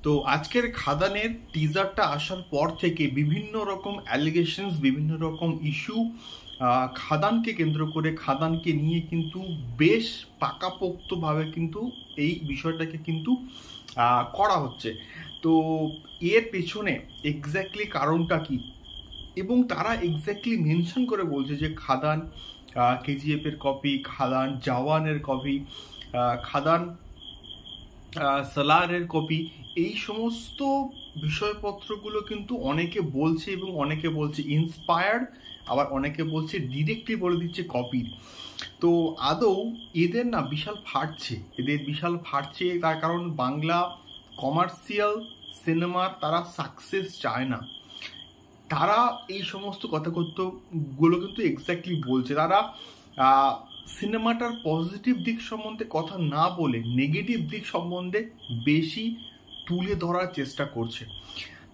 তো আজকের খাদানের টিজারটা আসার পর থেকে বিভিন্ন রকম অ্যালিগেশনস, বিভিন্ন রকম ইস্যু খাদানকে কেন্দ্র করে, খাদানকে নিয়ে কিন্তু বেশ পাকাপোক্তভাবে কিন্তু এই বিষয়টাকে কিন্তু করা হচ্ছে। তো এর পেছনে এক্স্যাক্টলি কারণটা কি, এবং তারা এক্স্যাক্টলি মেনশন করে বলছে যে খাদান কেজিএফ এর কপি, খাদান জওয়ানের কপি, খাদান সালারের কপি, এই সমস্ত বিষয়পত্রগুলো কিন্তু অনেকে বলছে, এবং অনেকে বলছে ইন্সপায়ার্ড, আবার অনেকে বলছে ডিরেক্টলি বলে দিচ্ছে কপির। তো আদৌ এদের না বিশাল ফাটছে, তার কারণ বাংলা কমার্শিয়াল সিনেমার তারা সাকসেস চায় না। তারা এই সমস্ত কথাগুলো কিন্তু এক্স্যাক্টলি বলছে। তারা সিনেমাটার পজিটিভ দিক সম্বন্ধে কথা না বলে নেগেটিভ দিক সম্বন্ধে বেশি তুলে ধরার চেষ্টা করছে।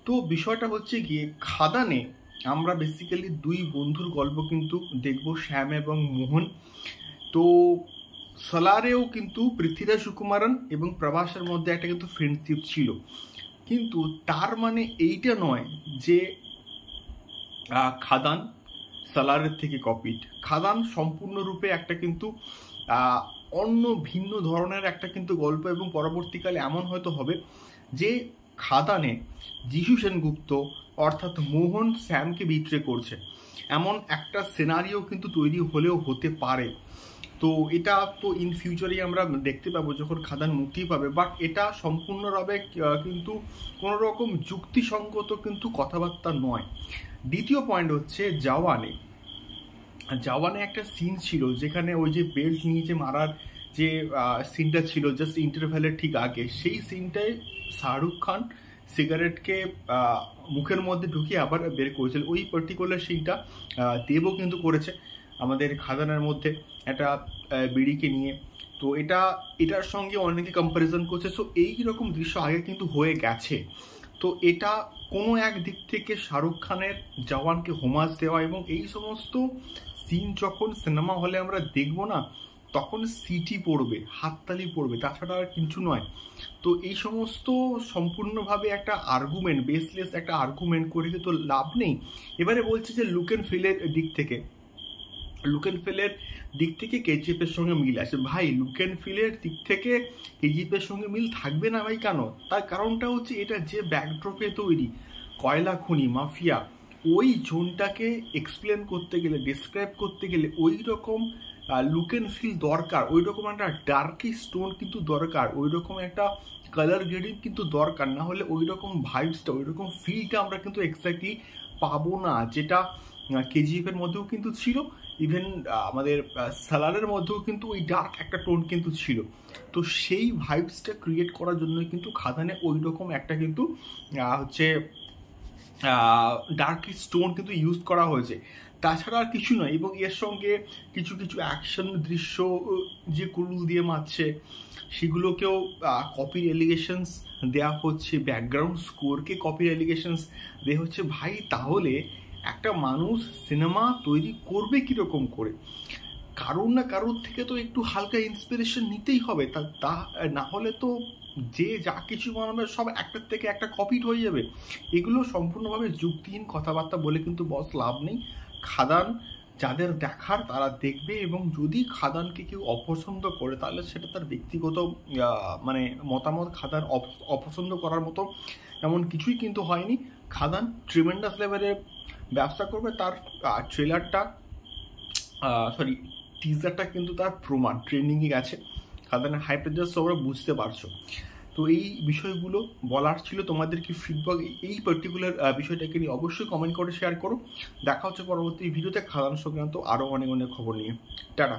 তো বিষয়টা হচ্ছে গিয়ে, খাদানে আমরা বেসিক্যালি দুই বন্ধুর গল্প কিন্তু দেখব, শ্যাম এবং মোহন। তো সালারেও কিন্তু পৃথ্বীরাজ সুকুমারন এবং প্রভাসের মধ্যে একটা কিন্তু ফ্রেন্ডশিপ ছিল, কিন্তু তার মানে এইটা নয় যে খাদান সালারের থেকে কপিড। খাদান সম্পূর্ণরূপে একটা কিন্তু অন্য ভিন্ন ধরনের একটা কিন্তু গল্প, এবং পরবর্তীকালে এমন হয়তো হবে যে খাদানে যিশু সেনগুপ্ত অর্থাৎ মোহন শ্যামকে বিট্রে করছে, এমন একটা সিনারিও কিন্তু তৈরি হলেও হতে পারে। তো এটা তো ইন ফিউচারেই আমরা দেখতে পাবো যখন খাদান মুক্তি পাবে, বাট এটা সম্পূর্ণভাবে কিন্তু কোনো রকম যুক্তিসঙ্গত কিন্তু কথাবার্তা নয়। দ্বিতীয় পয়েন্ট হচ্ছে জওয়ানে একটা সিন ছিল যেখানে ওই যে বেল্ট নিয়ে যে মারার যে সিনটা ছিল জাস্ট ইন্টারভ্যালের ঠিক আগে, সেই সিনটায় শাহরুখ খান সিগারেটকে মুখের মধ্যে ঢুকিয়ে আবার বের করেছিল। ওই পার্টিকুলার সিনটা দেবও কিন্তু করেছে আমাদের খাদানের মধ্যে একটা বিড়িকে নিয়ে। তো এটার সঙ্গে অনেকে কম্প্যারিজন করছে। সো এই রকম দৃশ্য আগে কিন্তু হয়ে গেছে। তো এটা কোনো এক দিক থেকে শাহরুখ খানের জওয়ানকে হোমাজ দেওয়া, এবং এই সমস্ত সিন যখন সিনেমা হলে আমরা দেখবো না, তখন সিটি পড়বে, হাততালি পড়বে, তাছাড়া আর কিছু নয়। তো এই সমস্ত সম্পূর্ণভাবে একটা আর্গুমেন্ট, বেসলেস একটা আর্গুমেন্ট করে তো লাভ নেই। এবারে বলছে যে লুক অ্যান্ড ফিলের দিক থেকে কেজিএফ এর সঙ্গে মিল আছে। ভাই, লুক অ্যান্ড ফিলের দিক থেকে কেজিএফ এর সঙ্গে মিল থাকবে না ভাই, কেন? তার কারণটা হচ্ছে এটা যে ব্যাকড্রপে তৈরি, কয়লা খনি, মাফিয়া, ওই জোনটাকে এক্সপ্লেন করতে গেলে, ডিসক্রাইব করতে গেলে ওই রকম লুক অ্যান্ড ফিল দরকার, ওই রকম একটা ডার্কি স্টোন কিন্তু দরকার, ওই রকম একটা কালার গ্রেডিং কিন্তু দরকার, না হলে ওই রকম ভাইবসটা, ওই রকম ফিলটা আমরা কিন্তু এক্স্যাক্টলি পাবো না, যেটা কেজিএফ এর মধ্যেও কিন্তু ছিল, ইভেন আমাদের সালারের মধ্যেও কিন্তু ওই ডার্ক একটা টোন কিন্তু ছিল। তো সেই ভাইবসটা ক্রিয়েট করার জন্য কিন্তু খাদানে ওই রকম একটা কিন্তু হচ্ছে ডার্ক স্টোন কিন্তু ইউজ করা হয়েছে, তাছাড়া আর কিছু নয়। এবং এর সঙ্গে কিছু কিছু অ্যাকশন দৃশ্য যে কুলুল দিয়ে মারছে, সেগুলোকেও কপির এলিগেশনস দেওয়া হচ্ছে, ব্যাকগ্রাউন্ড স্কোরকে কপির এলিগেশনস দেওয়া হচ্ছে। ভাই, তাহলে একটা মানুষ সিনেমা তৈরি করবে কীরকম করে? কারোর না কারোর থেকে তো একটু হালকা ইন্সপিরেশন নিতেই হবে, তা না হলে তো যে যা কিছু বানাবে সব একটার থেকে একটা কপিড হয়ে যাবে। এগুলো সম্পূর্ণভাবে যুক্তিহীন কথাবার্তা বলে কিন্তু বস লাভ নেই। খাদান যাদের দেখার তারা দেখবে, এবং যদি খাদানকে কেউ অপছন্দ করে তাহলে সেটা তার ব্যক্তিগত মানে মতামত। খাদান অপছন্দ করার মতো এমন কিছুই কিন্তু হয়নি। খাদান ট্রিমেন্ডাস লেভেলের ব্যবসা করবে, তার টিজারটা কিন্তু তার প্রমাণ, ট্রেন্ডিংয়ে গেছে। খাদানের হাইপটা জাস্ট তোমরা বুঝতে পারছো। তো এই বিষয়গুলো বলার ছিল। তোমাদের কি ফিডব্যাক এই পার্টিকুলার বিষয়টাকে নিয়ে অবশ্যই কমেন্ট করে শেয়ার করো। দেখা হচ্ছে পরবর্তী ভিডিওতে খাদান সংক্রান্ত আরও অনেক অনেক খবর নিয়ে। টাটা।